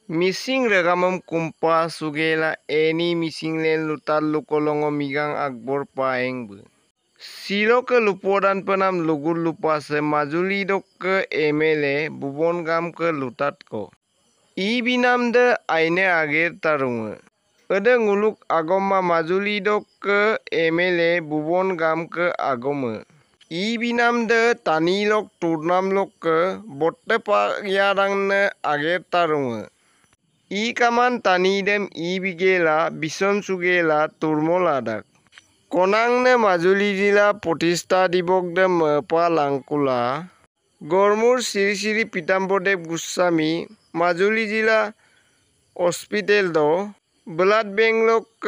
Mising regamam kumpa sugela eni misinglen lutar lukolongo migang akbor paeng bu. Silo ke lupodan penam lugur lupa se majuli dok ke emele bubon gam ke lutat ko. I binam de aine agir tarunga. Ede nguluk agoma majuli dok ke emele bubon gam ke agoma. I binam de tani lok turnam lok ke botte pa yarang ne agir tarunga. I kaman tanidem I bigela bison sugela turmoladak. Konangne Majuli জিলা প্ৰতিষ্ঠা দিৱসদেম পা লাংকুলা গড়মুৰ শ্ৰী শ্ৰী পীতাম্বৰদেৱ গোস্বামী মাজুলী জিলা hospital দ blood bank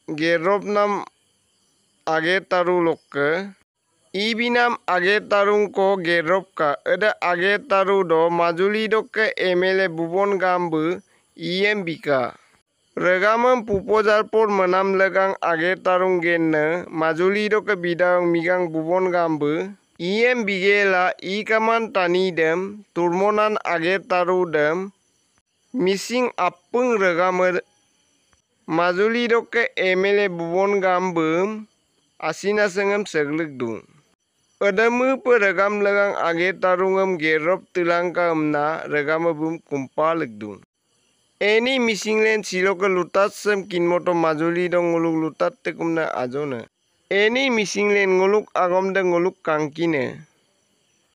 গেরব নাম আগে তারু লোক ই বিনাম আগে তারুং ক গেরব কা এদে আগে তারু দ মাজুলী দকে এমএলএ ভুবন গাম্বু ইএম বিকা Regamam pupojalpor menam legang age tarung genne majuli doke bidang migang bubon gambu iem bigela ikaman tanidem turmonan age tarudem missing apung regamer majuli doke emele bubon gambu asina sengem seglik dung Adamu pe regam legang age tarungam gerop tulangka amna regamabum kumpalik dung Eni misinglen siloke lutat sem kinmoto majuli dong nguluk lutat tekumna ajone. Eni misinglen nguluk agom de nguluk kangkine.